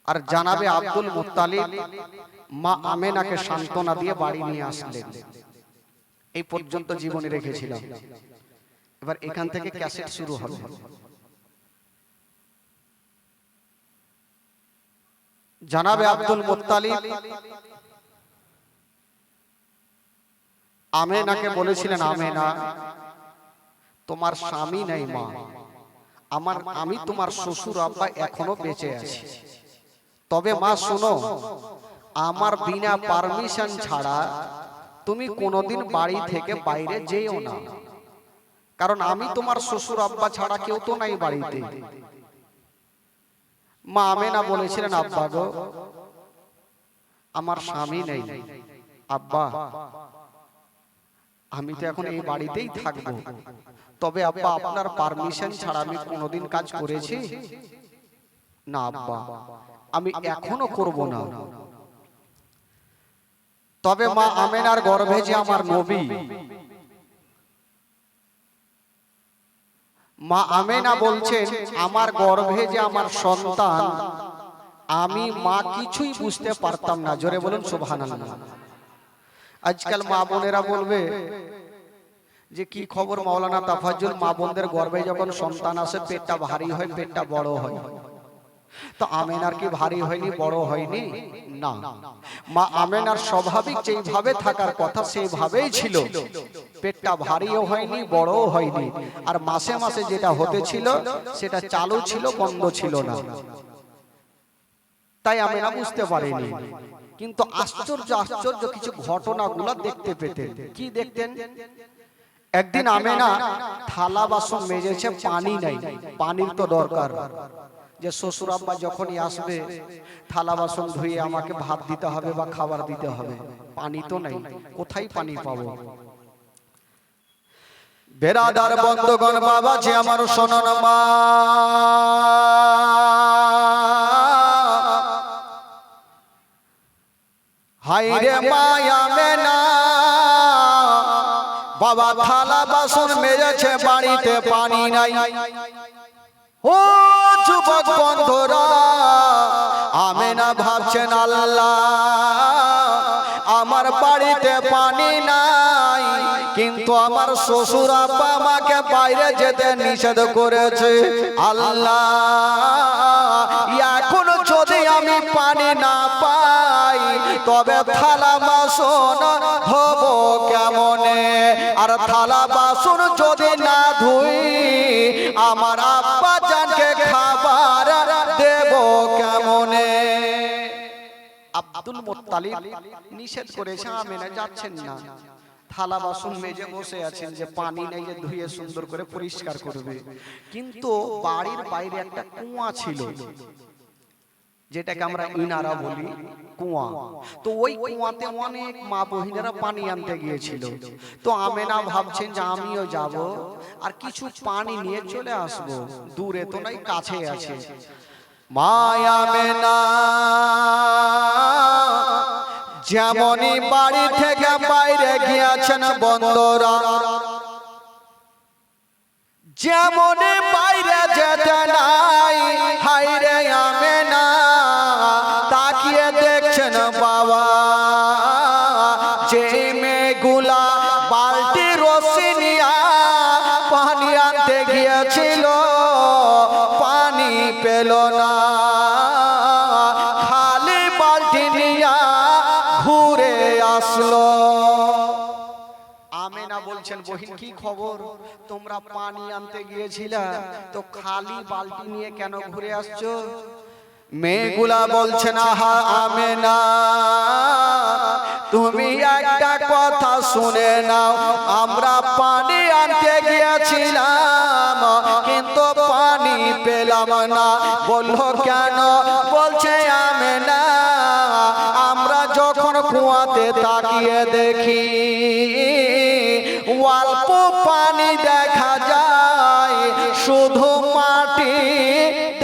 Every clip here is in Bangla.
আর জানাবে আব্দুল মুত্তালিব মা আমেনাকে সান্ত্বনা দিয়ে বাড়ি নিয়ে আসলেন। এই পর্যন্ত জীবনী রেখেছিলাম। এবার এখান থেকে ক্যাসেট শুরু হবে। জানাবে আব্দুল মুত্তালিব আমেনাকে বলেছিলেন, আমেনা তোমার স্বামী নাই মা, আমি তোমার শ্বশুর আব্বা এখনো বেঁচে আছি। তবে মা শোনো, আমার বিনা পারমিশন ছাড়া তুমি কোনোদিন বাড়ি থেকে বাইরে যেও না, কারণ আমি তোমার শ্বশুর আব্বা ছাড়া কেউ তো নাই বাড়িতে। মা আমেনা বলেছিলেন, আব্বা গো আমার স্বামী নেই, আব্বা আমি তো এখন এই বাড়িতেই থাকবো, তবে আব্বা আপনার পারমিশন ছাড়া আমি কোনোদিন কাজ করেছি না আব্বা, আমি এখনো করব না। তবে মা আমেনার গর্ভে যে আমার নবী, মা আমেনা বলছেন আমার গর্ভে যে আমার সন্তান, আমি মা কিছুই বুঝতে পারতাম না। জোরে বলুন সুবহানাল্লাহ। আজকাল মা বোনেরা বলবে যে কি খবর মাওলানা তাফাজ্জুল, মা বোনদের গর্ভে যখন সন্তান আসে পেটটা ভারী হয়, পেটটা বড় হয়। তো আমেনার কি ভারী হয়নি, বড় হয়নি? না, মা আমেনার স্বাভাবিক যেভাবে থাকার কথা সেইভাবেই ছিল। পেটটা ভারীও হয়নি, বড়ও হয়নি। আর মাসে মাসে যেটা হতে ছিল সেটা চালু ছিল, বন্ধ ছিল না। তাই আমেনা বুঝতে পারেনি। কিন্তু আশ্চর্য আশ্চর্য কিছু ঘটনাগুলো দেখতে পেতেন। কি দেখতেন? একদিন আমেনা থালা বাসন মেজেছে, পানি নাই, পানির তো দরকার। যে শ্বশুর আব্বা যখনই আসবে থালা বাসন ধুয়ে আমাকে ভাত দিতে হবে বা খাবার দিতে হবে, পানি তো নাই, কোথায় পানি পাবো? বেরাদার বন্ধুগণ, বাবা যে আমার শোনন মা, হাইরে মা আমেনা, বাবা থালা বাসন মেজেছে, বাড়িতে পানি নাই। ও যুবক বন্ধুরা, আমেনা ভাবছেন আল্লাহ আমার বাড়িতে পানি নাই, কিন্তু আমার শ্বশুর আব্বা আমাকে বাইরে যেতে নিষেধ করেছে। আল্লাহ এখন যদি আমি পানি না পাই তবে থালা বাসন ধোবো কেমনে? আর থালা বাসন যদি না ধুই আমার আব্বা জানকে খাবার দেব কেমনে? আব্দুল মুত্তালিব নিষেধ করেছে, আমেনা যাচ্ছেন না। থালা বাসন মেজে বসে আছেন যে পানি নেই যে ধুয়ে সুন্দর করে পরিষ্কার করবে। কিন্তু বাড়ির বাইরে একটা কুয়া ছিল, যেটাকে আমরা ইনারা বলি, কুয়া। তো ওই কুয়াতে অনেক মা বহিনেরা পানি আনতে গিয়েছিল। তো আমেনা ভাবছেন যে আমিও যাব আর কিছু পানি নিয়ে চলে আসব, দূরে তো নাই, কাছে আছে। মা আমেনা যেমনই বাড়ি থেকে বাইরে গিয়েছেন বন্ধুরা, যেমনই বাইরে যেতে নাই, হাইরে আমেনা তাকিয়ে দেখছেন বাবা যে মেয়েগুলা বালতি রশি নিয়া পানি আনতে গিয়েছিল, পানি পেল না, খালি বালতি নিয়া ঘুরে আসলো। আমেনা বলছেন, বহিন কি খবর, তোমরা পানি আনতে গিয়েছিলা তো খালি বালতি নিয়ে কেন ঘুরে আসছো? মেয়েগুলা বলছেন, আহা আমেনা তুমি একটা কথা শুনে নাও, আমরা পানি আনতে গিয়েছিলাম কিন্তু পানি পেলাম না। বললো কেন? বলছে আমেনা আমরা যখন কুয়াতে তাকিয়ে দেখি অল্প পানি দেখা যায়, শুধু মাটি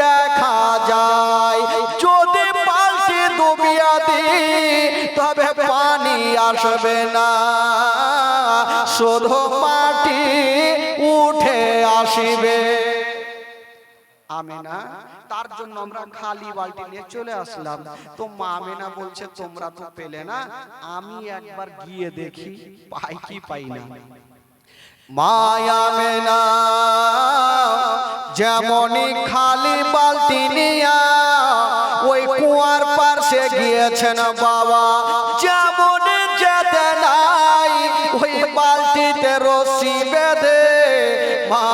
দেখা যায়। যদি বালতি ডুবিয়ে দিই তবে পানি আসবে না, শুধু মাটি উঠে আসবে। আমেনা তার জন্য আমরা খালি বালতি নিয়ে চলে আসলাম। তো মা আমেনা বলছে তোমরা তো পেলে না, আমি একবার গিয়ে দেখি পাই কি পাই না। মা আমেনা যেমনই খালি বালতি নিয়া ওই কুয়ার পাশে গিয়েছেন বাবা, যেমন যেতে নাই ওই বালতিতে রশি বেঁধে মা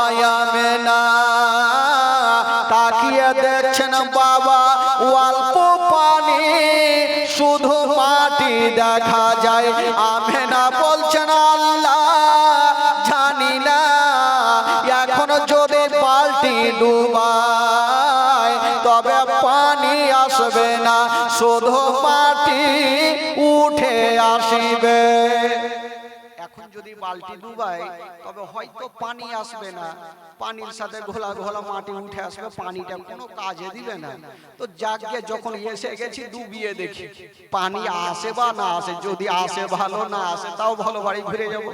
আমেনা তাকিয়ে দেখছেন বাবা, অল্প পানি শুধু মাটি দেখা যায়। আমেনা বলছেন আল্লাহ জানি না এখন যদি বালতি ডুবায় তবে পানি আসবে না, শুধু মাটি উঠে আসবে। এখন যদি বালতি ডুবায় তবে হয়তো পানি আসবে না, পানির সাথে ঘোলা ঘোলা মাটি উঠে আসবে, পানিটা কোনো কাজে দিবে না। তো যাকে যখন এসে গেছি ডুবিয়ে দেখি পানি আসে বা না আসে, যদি আসে ভালো, না আসে তাও ভালো, বাড়ি ঘুরে যাব।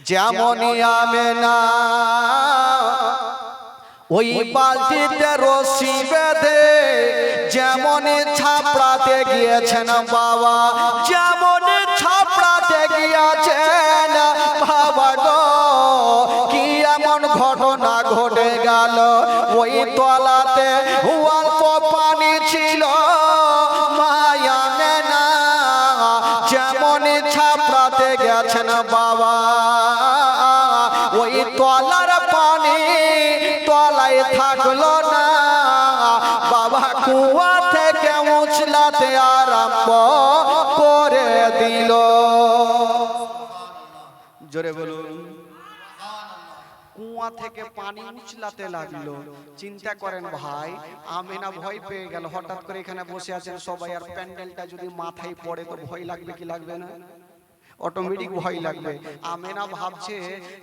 যেমনই আমেনা ওই বালতিতে রশি বেঁধে যেমনই ছাপড়াতে গিয়েছেন বাবা, যেমন ছাপড়াতে গিয়েছেন বাবা গো, কি এমন ঘটনা ঘটে গেল, ওই তলাতে অল্প পানি ছিল। মা আমেনা যেমনই ছাপড়াতে গেছেন বাবা, ওই তলার পানি তলায় থাকলো না বাবা, কুয়া থেকে উছলাতে আরম্ভ করে দিল। জোরে বলুন। কুয়া থেকে পানি উছলাতে লাগলো। চিন্তা করেন ভাই, আমেনা ভয় পেয়ে গেল। হঠাৎ করে এখানে বসে আছেন সবাই, আর প্যান্ডেলটা যদি মাথায় পড়ে তো ভয় লাগবে কি লাগবে না? অটোমেটিক ভয় লাগবে। আমেনা ভাবছে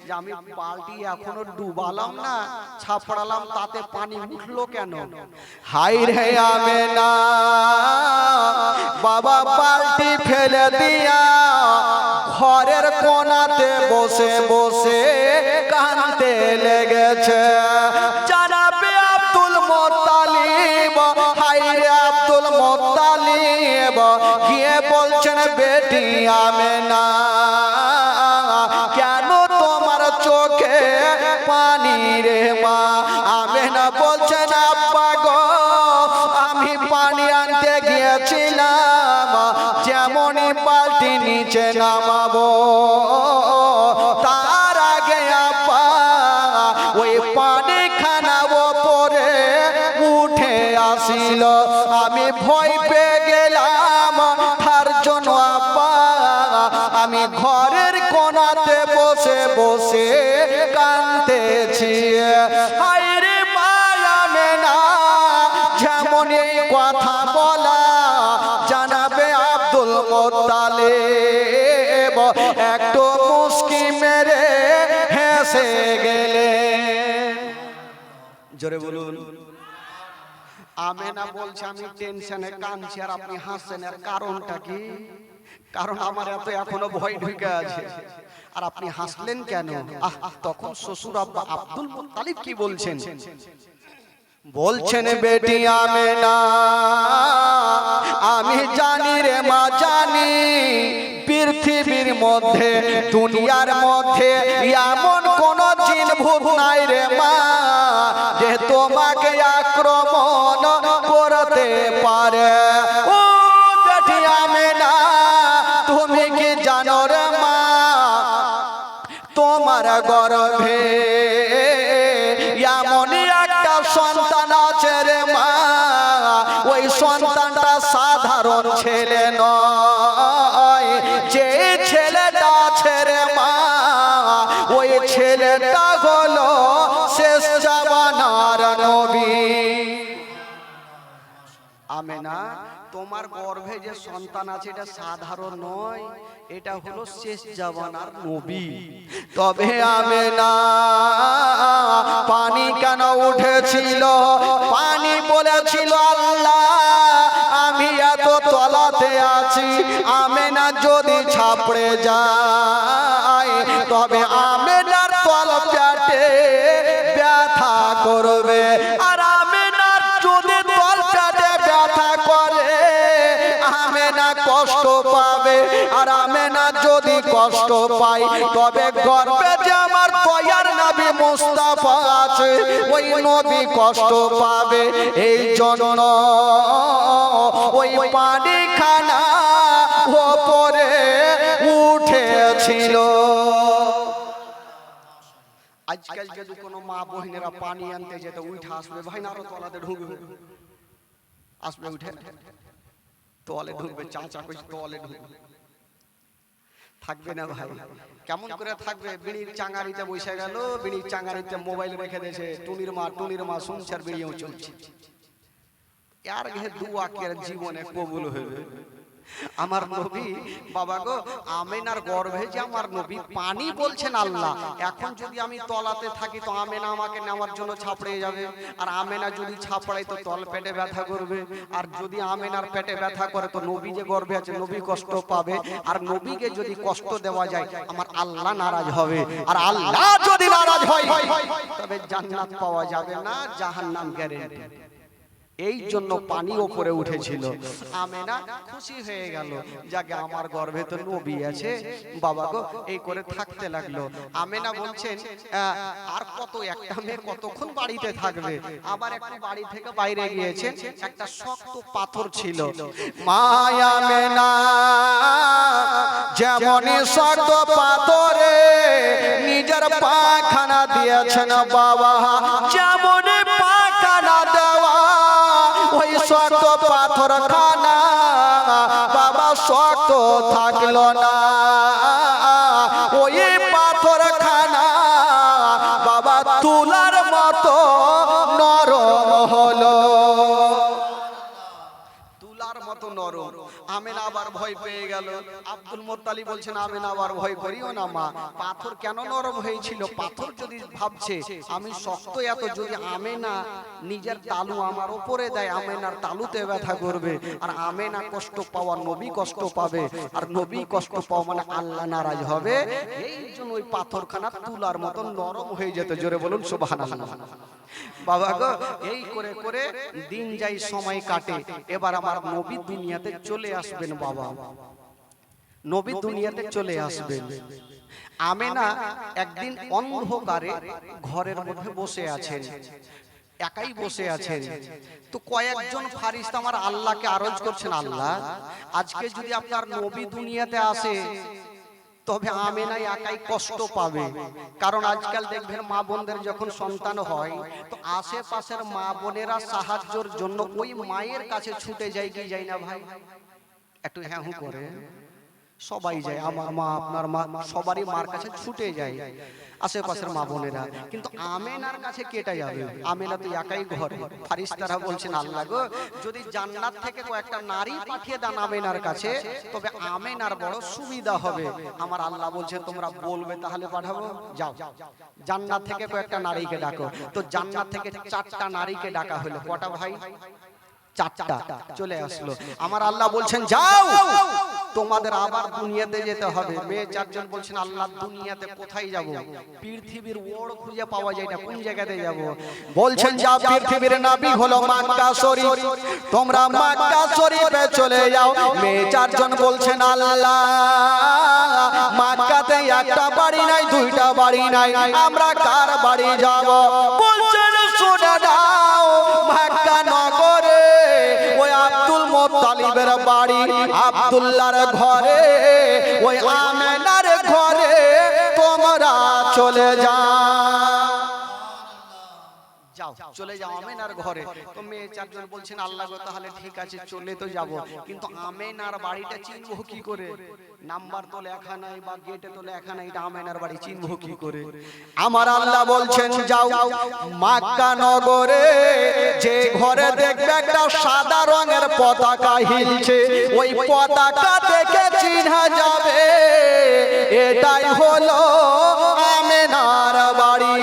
যে আমি বালতি এখনো ডুবালাম না, ছাপড়ালাম, তাতে পানি উঠলো কেন? হাই রে আমেনা বাবা বালতি ফেলে দিয়া ঘরের কোণাতে বসে বসে কাঁদতে লেগেছে। জানাবে আব্দুল মুত্তালিব, হাই রে আব্দুল মুত্তালিব গিয়ে বলছেন বেটি আমেনা কেন তোমার চোখে পানি রে মা? আমেনা বলছেন আব্বা গো আমি পানি আনতে গিয়েছিলাম, যেমনই বালতি নিচে নামাবো তার আগে আব্বা ওই পানি খানা ওপরে উঠে আসিল। আমি ভয় পেয়ে গেলাম, তার জন্য আব্বা আমি ঘরের কোণাতে বসে বসে কাঁদতেছি। হায় রে মা আমেনা যেমন এই কথা বলা জানাবে আব্দুল মুত্তালিব একটু মুস্কি মেরে হেসে গেলে। জোরে বলুন। আমেনা বলছে আমি টেনশনে কাঁদছি আর আপনি হাসছেন, এর কারণটা কি? কারণ আমার এত এখনো ভয় ঢুকে আছে, আর আপনি হাসলেন কেন? তখন শ্বশুর আব্বা আব্দুল মুত্তালিব কি বলছেন? বলছেন বেটি আমেনা আমি জানি রে মা, জানি পৃথিবীর মধ্যে দুনিয়ার মধ্যে এমন কোন জিন ভূত নাই রে মা যে তোমাকে আক্রমণ করতে পারে। ও বেটি আমেনা তুমি কি জানো রে মা, তোমার গর্ভে এমনই একটা সন্তান আছে রে মা, ওই সন্তানটা সাধারণ ছেলে নয়, যে ছেলেটা আছে রে মা ওই ছেলেটা হলো শেষ জামানার নবী। আমেনা তোমার গর্ভে যে সন্তান আছে এটা সাধারণ নয়, এটা হলো শেষ জামানার নবী। তবে আমেনা পানি কেন উঠেছিল? পানি বলেছিল আল্লাহ আমি এত তলাতে আছি, আমেনা যদি ছাপড়ে যায় তবে আমেনার তল পেটে ব্যথা করবে, আর আমেনার যদি যদি কষ্ট পাই তবে গর্বে যে আমার দয়ার নবী মুস্তাফা আছে ওই নবী কষ্ট পাবে এই জন্য ওই পানিখানা ওপরে উঠেছিল। আজকাল যদি কোনো মা বহিনেরা পানি আনতে যেত উঠে আসবে, ভাই না আরো তলাতে ঢুকবে, আসবে উঠে তোয়ালে ঢুকবে, চাচা কইছে তোয়ালে ঢুকবে, থাকবে না ভাই। কেমন করে থাকবে? বিড়ির চাঙ্গারিতে বসে গেল, বিড়ির চাঙ্গারিতে মোবাইল রেখে দিয়েছে, টুনির মা শুনছে আর বিড়িও চলছে। আর ঘে দুয়া কে জীবনে কবুল হবে। আমার নবী বাবা গো, আমেনার গর্ভে যে আমার নবী পানি বলছেন আল্লাহ, এখন যদি আমি তলাতে থাকি তো আমেনা আমাকে নেওয়ার জন্য ছাপড়ে যাবে, আর আমেনা যদি ছাপড়াই তো তল পেটে ব্যথা করবে, আর যদি আমেনার পেটে ব্যথা করে তো নবী যে গর্ভে আছে নবী কষ্ট পাবে, আর নবীকে যদি কষ্ট দেওয়া যায় আমার আল্লাহ নারাজ হবে, আর আল্লাহ যদি নারাজ হয় তবে জান্নাত পাওয়া যাবে না, জাহান্নাম গ্যারান্টি। এই জন্য পানি উপরে উঠেছিল। আমেনা খুশি হয়ে গেল, যাকে আমার গর্ভে তো নবী আছে বাবা গো, এই করে থাকতে লাগলো। আমেনা বলছেন আর কত একটা মেয়ে কতক্ষণ বাড়িতে থাকবে, আবার একটু বাড়ি থেকে বাইরে গিয়েছেন, একটা শক্ত পাথর ছিল। মায়া আমেনা যেমনই শক্ত পাথরে নিজের পাখানা দিয়েছেন বাবা, যেমন পাখানা দেওয়া ওই শক্ত পাথর খানা বাবা শক্ত থাকলো না, ওই পাথর খানা বাবা তুলার মতো নরম হলো, তুলার মতো নরম। আমেনা আবার ভয় পেয়ে গেল। আব্দুল মুত্তালিব বলছেন আমেনা আবার ভয় করিও না মা, পাথর কেন নরম হয়েছিল? পাথর যদি ভাবছে আমি শক্ত এত, যদি আমেনা নিজের তালু আমার উপরে দেয় আমেনার তালুতে ব্যথা করবে, আর আমেনা কষ্ট পাওয়া নবী কষ্ট পাবে, আর নবী কষ্ট পাওয়া মানে আল্লাহ নারাজ হবে। এই জন্য ওই পাথরখানা তুলার মতো নরম হয়ে যেত। জোরে বলুন সুবহানাল্লাহ। বাবা গো, এই করে করে দিন যাই, সময় কাটে। এবার আমার নবী দুনিয়াতে চলে আসবেন বাবা, নবী দুনিয়াতে চলে আসবেন। আমেনা একদিন অন্ধকারে ঘরের মধ্যে বসে আছেন, একাই বসে আছেন। তো কয়েকজন ফারিস্তা আমার আল্লাহকে আরজ করছেন, আল্লাহ আজকে যদি আপনার নবী দুনিয়াতে আসে তবে আমেনা একাই কষ্ট পাবে। কারণ আজকাল দেখবেন মা বোনদের যখন সন্তান হয় তো আশেপাশের মা বোনেরা সাহায্যের জন্য ওই মায়ের কাছে ছুটে যায় কি যায় না ভাই? একটু হ্যাঁ হু করে সবাই যায়, আমার মা আপনার মা সবারই মার কাছে ছুটে যায় আশেপাশের মা বোনেরা, কিন্তু আমেনার কাছে কেটে যাবে? আমেনা তো একাই ঘরে। ফারিস্তারা বলছেন আল্লাহ গো, যদি জান্নাত থেকে কয়েকটা নারী পাঠিয়ে দেন আমেনার কাছে তবে আমেনার বড় সুবিধা হবে। আমার আল্লাহ বলছেন তোমরা বলবে তাহলে পাঠাবো, যাও জান্নাত থেকে কয়েকটা নারীকে ডাকো। তো জান্নাত থেকে 4টা নারীকে ডাকা হলো। কটা ভাই? 4টা চলে আসলো। আমার আল্লাহ বলছেন যাও, তোমাদের আবার দুনিয়াতে যেতে হবে। মেয়ে 4জন বলছেন আল্লাহ দুনিয়াতে কোথায় যাব? পৃথিবীর ওড় খুঁজে পাওয়া যায় না, কোন জায়গাতে যাব? বলছেন যা পৃথিবীর নবী হলো মক্কা শরীফ, তোমরা মক্কা শরীফে চলে যাও। মেয়ে 4জন বলছেন আল্লাহ মক্কাতে একটা বাড়ি নাই, 2টা বাড়ি নাই, আমরা কার বাড়ি যাব? বলছেন শুনে দাও, মক্কা নগরে ওই আব্দুল মুত্তালিবের বাড়ি, আব্দুল্লাহর ঘরে, ওই আমেনার ঘরে তোমরা চলে যাও, চলে যাও আমেনার ঘরে। তো মেয়ে 4জন বলছেন আল্লাহ গো তাহলে ঠিক আছে চলে তো যাব, কিন্তু আমেনার বাড়িটা চিনবো কি করে? নাম্বার তো লেখা নাই বা গেটে তো লেখা নাই, এটা আমেনার বাড়ি চিনবো কি করে? আমার আল্লাহ বলছেন যাও মক্কা নগরে, যে ঘরে দেখবে একটা সাদা রঙের পতাকা হিলছে, ওই পতাকা দেখে চিনা যাবে এটাই হলো আমেনার বাড়ি।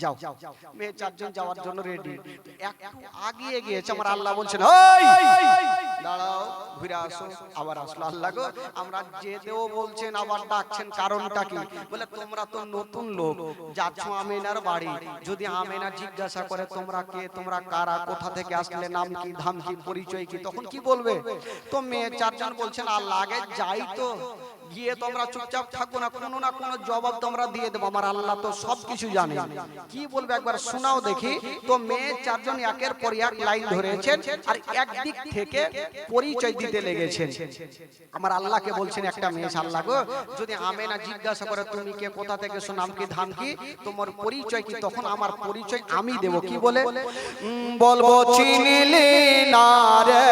যাও। মেয়ে 4জন যাওয়ার জন্য রেডি। একটু আগিয়ে গিয়েছে, আমার আল্লাহ বলছেন ওই দাঁড়াও, ঘুরে আসো। আবার আসলো। আল্লাহ গো, আমরা যেতেও বলছেন, আবার ডাকছেন, কারণটা কি? বলে তোমরা তো নতুন লোক, যাচ্ছ আমেনার বাড়ি। যদি আমেনা জিজ্ঞাসা করে তোমরা কে, তোমরা কারা, কোথা থেকে আসলে, নাম কি, ধাম কি, পরিচয় কি, তখন কি বলবে? তো মেয়ে চারজন বলছেন আল্লাহ আগে যাই তো, গিয়ে তোমরা চুপচাপ থাকো না, কোনো না কোনো জবাব তোমরা দিয়ে দেবো, আমার আল্লাহ তো সবকিছু জানে। কি বলবে একবার শোনাও দেখি। তো মেয়ে চারজন একের পর এক লাইন ধরেছেন, আর একদিক থেকে পরিচয় দিতে লেগেছেন। আমার আল্লাহকে বলছেন একটা মেয়ে, আল্লাহ গো, যদি আমেনা জিজ্ঞাসা করে তুমি কে, কোথা থেকে এসো, নাম কি, ধাম কি, তোমার পরিচয় কি, তখন আমার পরিচয় আমি দেব। কি বলে বলবো? চিনিলি না রে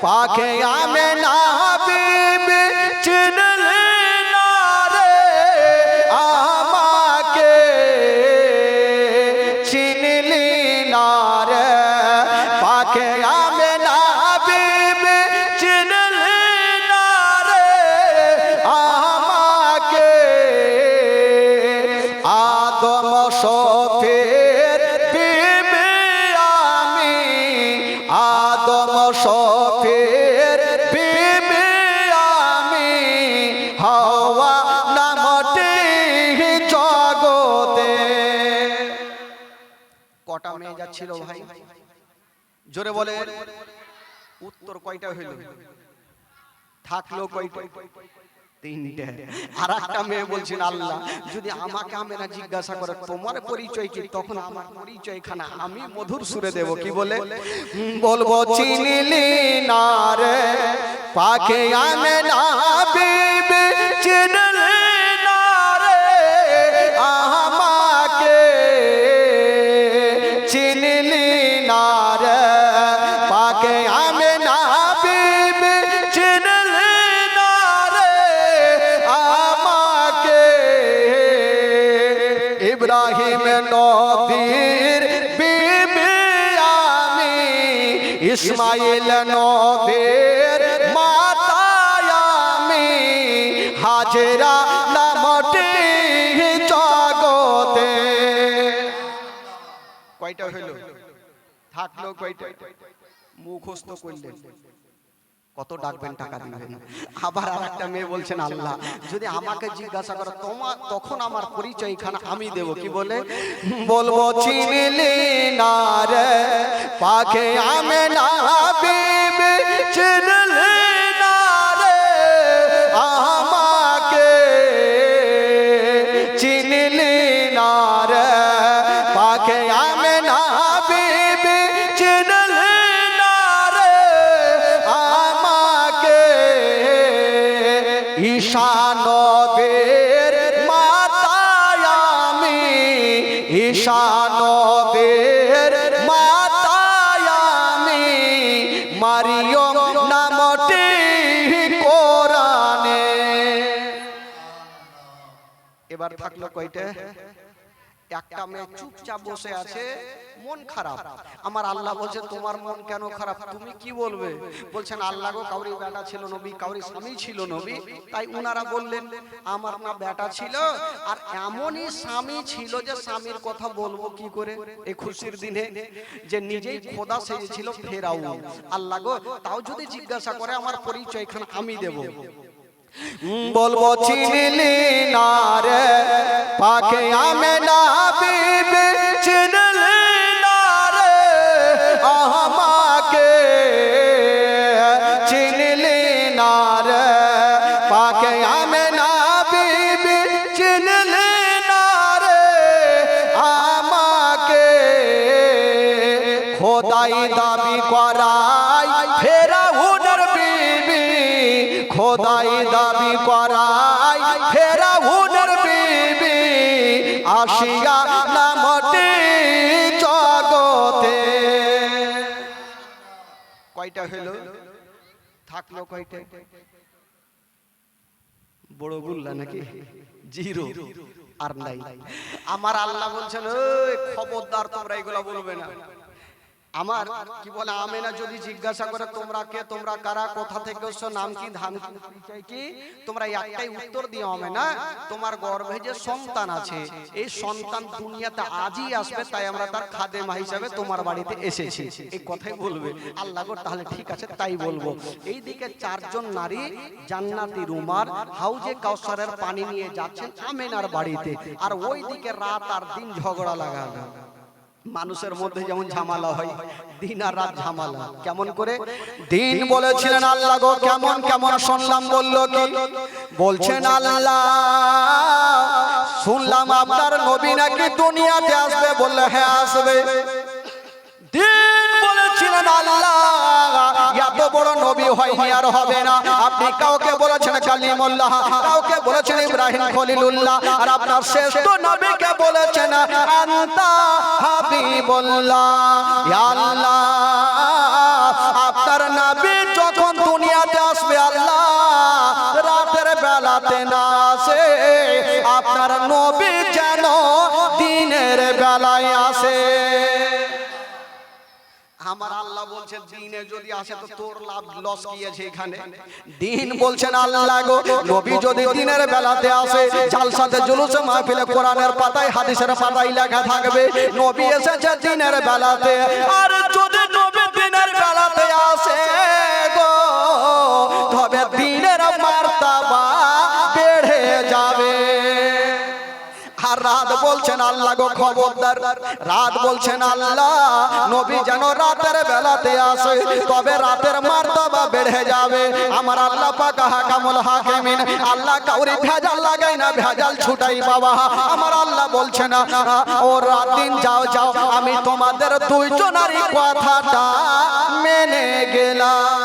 পাখে আমেনা বিবি, চিনলি না রে আমাকে, চিনলি না রে পাখে আমেনা বিবি, চিনলি না রে আমাকে। আদম শফের বিবি আমি, আদম শফের বিবি আমি, হাওয়া নামটি জগতে। কটা মেয়ে যাচ্ছিল ভাই? জোরে বলে। উত্তর কয়টা হইল? থাকলো কয়টা? তিনটে। আর একটা মেয়ে বলছেন আল্লাহ যদি আমাকে আমেনা জিজ্ঞাসা করে তোমার পরিচয় কি, তখন আমার পরিচয় খানা আমি মধুর সুরে দেব। কি বলে বলবো? চিনলি না রে পাখে আমেনা বিবি, চিনলি না রে আমাকে, চিনলি না রে পাখে আমেনা বিবি, চিনলি না রে আমাকে। ইব্রাহিম নবীর বিবি আমি, ইসমাইল নবীর মাতা আমি, হাজেরা নামটি জগতে। কয়টা হইল? থাকলো কয়টা? মুখস্থ করলেন। কত ডাকবেন টাকা দিবেন। আবার আর একটা মেয়ে বলছেন আল্লাহ যদি আমাকে জিজ্ঞাসা করে তোমার, তখন আমার পরিচয় খানা আমি দেব। কি বলে বলবো? চিনলি না রে পাখে আমেনা বিবি, চিনলি না রে আমাকে, চিনলি না রে পাখে আমেনা বিবি, চিনলি না রে আমাকে। ঈশা নবীর মাতা আমি, ঈশা নবীর মাতা আমি, মারিয়ম নামটি কোরআনে। এবার থাকলো কয়টা? একটা মেয়ে চুপচাপ বসে আছে, মন খারাপ। আমার আল্লাহ বলছে তোমার মন কেন খারাপ, তুমি কি বলবে? বলছেন আল্লাহ গো, কাউরি বেটা ছিল নবী, কাউরি স্বামী ছিল নবী, তাই উনারা বললেন আমার না বেটা ছিল, আর এমনই স্বামী ছিল যে স্বামীর কথা বলবো কি করে এই খুশির দিনে, যে নিজেই খোদা সেজেছিল ফেরাউন। আল্লাহ গো, তাও যদি জিজ্ঞাসা করে আমার পরিচয় খান আমি দেব। বলবো চিনলি না রে পাখে আমেনা বিবি, চিনলি না রে আমাকে, চিনলি না রে পাখে আমেনা বিবি, চিনলি না রে আমাকে। খোদাই দাবি করাই ফেরাউনের বিবি, খোদাই দাবি করাই ফেরাউনের বিবি, আসিয়া নামটি জগতে। কয়টা হলো? থাকলো কয়টা? বড় গুল্লা নাকি? জিরো আর নাই। আমার আল্লাহ বলছেন ওই খবরদার তোমরা এগুলা বলবে না। আমার কি বলে আমেনা যদি জিজ্ঞাসা করে তোমরা কে, তোমরা কারা, কোথা থেকে এসছো, নাম কি, ধান কি, তোমরা একটাই উত্তর দিও আমেনা, তোমার গর্ভে যে সন্তান আছে এই সন্তান দুনিয়াতে আজই আসবে, তাই আমরা তার খাদেমা হিসাবে তোমার বাড়িতে এসেছি, এই কথাই বলবে। আল্লাহ গো তাহলে ঠিক আছে তাই বলবো। এইদিকে চারজন নারী জান্নাতি রুমার হাউজে কাউসারের পানি নিয়ে যাচ্ছেন আমেনার বাড়িতে, আর ওইদিকে রাত আর দিন ঝগড়া লাগালো। মানুষের মধ্যে যেমন ঝামেলা হয়, দিন আর রাত ঝামেলা। কেমন করে? দিন বলেছিলেন আল্লাহ গো কেমন কেমন শুনলাম, বললো কি? বলছেন আল্লাহ শুনলাম আপনার নবী নাকি দুনিয়াতে আসবে, বললে হ্যাঁ আসবে। দিন বলেছিলেন আল্লাহ এত বড় নবী হয়নি আর হবে না। আপনি কাউকে বলেছেন কালিমুল্লাহ, কাউকে বলেছেন ইব্রাহিম খলিলুল্লাহ, আর আপনার শ্রেষ্ঠ নবীকে বলেছেন আনতা হাবিবুল্লাহ। ইয়া আল্লাহ আপনার নবী যখন দুনিয়াতে আসবে আল্লাহ রাতের বেলাতে না আসে, আপনার নবী যেন দিনের বেলায় আসে। আমার আল্লাহ বলছেন দিনে যদি আসে তো তোর লাভ লস কি আছে এখানে? দিন বলছেন আল্লাহ গো নবী যদি দিনের বেলাতে আসে, জালসাতে জুলুসে মাহফিলে কোরআনের পাতায় হাদিসের পাতায় লেখা থাকবে নবী এসেছে দিনের বেলাতে। আর যদি নবী দিনের বেলাতে আসে গো তবে দিনের মার্তাবা বেড়ে যাবে। আর রাত বলছেন আল্লাহ গো খবরদার, রাত বলছেন আল্লাহ নবী যেন রাতের বেলাতে আসে তবে রাতের মার্তবা বেড়ে যাবে। আমার আল্লাহ পাক হাকামুল হাকিমিন, আল্লাহ কাউরি ভেজাল লাগাই না, ভেজাল ছুটাই বাবা। আমার আল্লাহ বলছেন ও রাত দিন যাও যাও আমি তোমাদের দুইজনারই কথাটা মেনে গেলাম।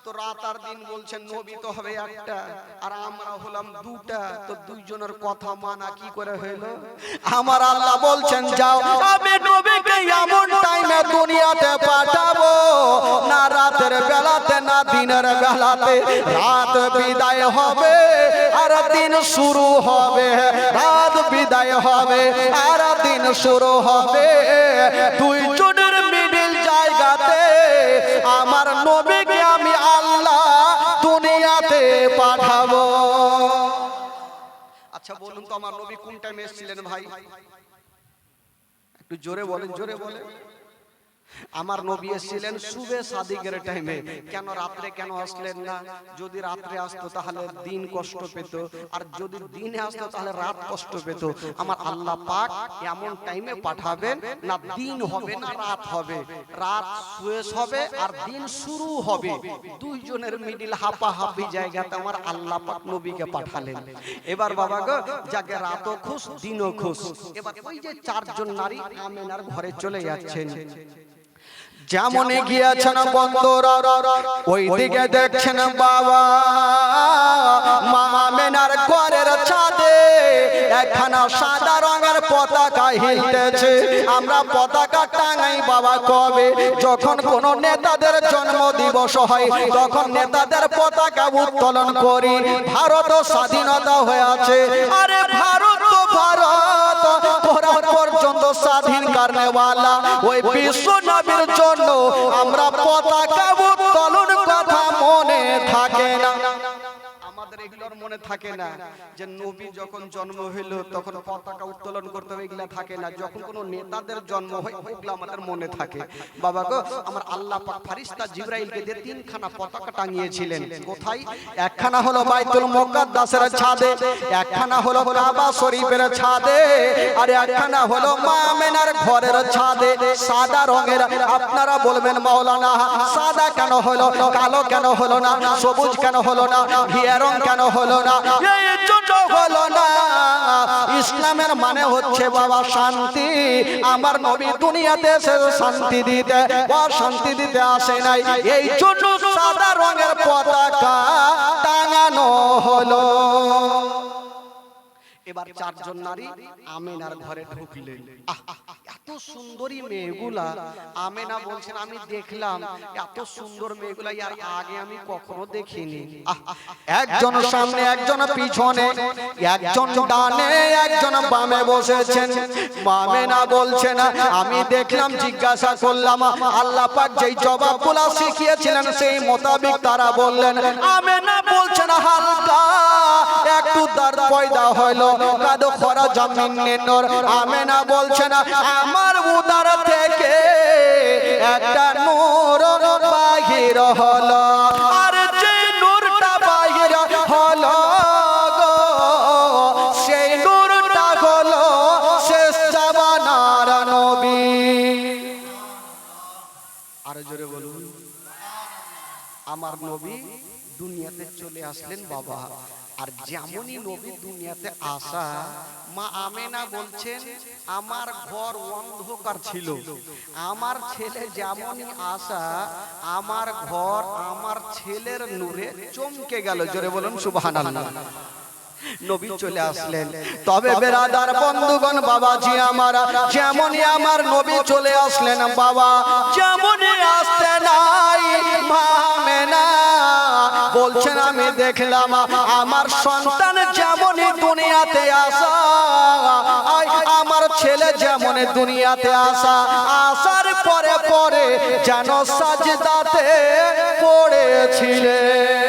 তো রাত আর দিন বলছেন নবী তো হবে একটা আর আমরা হলাম দুটা, তো দুইজনের কথা মানা কি করে হইলো? আমার আল্লাহ বলছেন যাও আমি নবীকে এমন টাইমে দুনিয়াতে পাঠাবো না রাতের বেলাতে না দিনের বেলাতে, রাত বিদায় হবে আর দিন শুরু হবে, রাত বিদায় হবে আর দিন শুরু হবে। দুইজনের মিডিল জায়গাতে আমার নবীকে আমি আল্লাহ দুনিয়াতে পাঠাবো। আচ্ছা বলুন তো আমার নবী কোন টাইমে এসেছিলেন ভাই? একটু জোরে বলেন, জোরে বলেন। আমার নবী এসেছিলেন সুবে সাদিকের টাইমে। কেন রাত্রে কেন আসলেন না? যদি রাত্রে আসতো তাহলে দিন কষ্ট পেত, আর যদি দিনে আসতো তাহলে রাত কষ্ট পেত। আমার আল্লাহ পাক এমন টাইমে পাঠাবেন না দিন হবে না রাত হবে, রাত শেষ হবে আর দিন শুরু হবে। দুইজনের মিডিল হাপাহাপি জায়গাতে আমার আল্লাহ পাক নবীকে পাঠালেন। এবার বাবা গো যাকে রাতও খুশ দিনও খুশ। এবার ওই যে চারজন নারী আমেনার ঘরে চলে যাচ্ছেন, যেমন গিয়েছেন বন্দরা ওই দিকে দেখছেন বাবা মা আমেনার ঘরের ছাদে একখানা সাদা রঙের পতাকা হিলতেছে। আমরা পতাকা টাঙাই বাবা কবে? যখন কোন নেতাদের জন্ম দিবস হয় তখন নেতাদের পতাকা উত্তোলন করি। ভারত স্বাধীনতা হয়েছে, আরে ভারত তো ভারত কোরআন পর্যন্ত স্বাধীন কারণেওয়ালা ওই বিশ্ব নবীর জন্য আমরা পতাকা উত্তোলন কথা মনে থাকে না। আমাদের এগুলোর মনে থাকে না যে নবী যখন জন্ম হইল তখন পতাকা উত্তোলন করতে হবে, এগুলা থাকে না। যখন কোনো নেতাদের জন্ম হয় ওগুলো আমাদের মনে থাকে। বাবা গো আমার আল্লাহ পাক ফেরেশতা জিবরাইলকে দিয়ে তিনখানা পতাকা টাঙিয়েছিলেন। কোথায়? একখানা হলো বাইতুল মুকাদ্দাসের ছাদে, একখানা হলো কাবা শরীফের ছাদে, আর একখানা হলো মা আমেনার ঘরের ছাদে সাদা রঙের। আপনারা বলবেন মাওলানা সাদা কেন হলো, কালো কেন হলো না, সবুজ কেন হলো না, ঘিয়া রং কেন হলো না? এই জন্য হলো না, ইসলামের মানে হচ্ছে বাবা শান্তি। আমার নবী দুনিয়াতে এসে শান্তি দিতে, শান্তি দিতে আসে নাই, এই জন্য সাদা রঙের পতাকা টাঙানো হলো। এবার চারজন নারী আমেনার ঘরে ঢুকলেন। এত সুন্দরী মেয়েগুলা, আমেনা বলছেন আমি দেখলাম এত সুন্দর মেয়েগুলা আর আগে আমি কখনো দেখিনি। একজন সামনে একজন পিছনে, একজন ডানে একজন বামে বসেছেন। আমেনা বলছেন আমি দেখলাম, জিজ্ঞাসা করলাম আল্লাহ পাক যেই জবাবগুলা শিখিয়েছিলেন সেই মোতাবেক তারা বললেন। আমেনা বলছেন হালকা একটু দর্দ পয়দা হলো, কাদো খরা জমিনের নূর। আমেনা বলছেন আমার উদর থেকে একটা নূর বাহির হলো, আর যে নূরটা বাহির হলো গো সেই নূরটা হলো শেষ জামানার নবী। আর জোরে বলুন, আমার নবী দুনিয়াতে চলে আসলেন বাবা। আর যেমনই নবী দুনিয়াতে আসা, মা আমেনা বলছেন আমার ঘর অন্ধকার ছিল, আমার ছেলে যেমনই আসা আমার ঘর আমার ছেলের নূরে চমকে গেল। জোরে বলুন সুবহানাল্লাহ। নবী চলে আসলেন। তবে বেরাদার বন্ধুগণ, বাবাজি আমার, যেমনই আমার নবী চলে আসলেন বাবা, যেমনই আসতে নাই মা আমেনা বলছেন আমি দেখলাম আমার সন্তান যেমনই দুনিয়াতে আসা, আমার ছেলে যেমন দুনিয়াতে আসা, আসার পরে পরে যেন সাজদাতে পড়েছিলেন।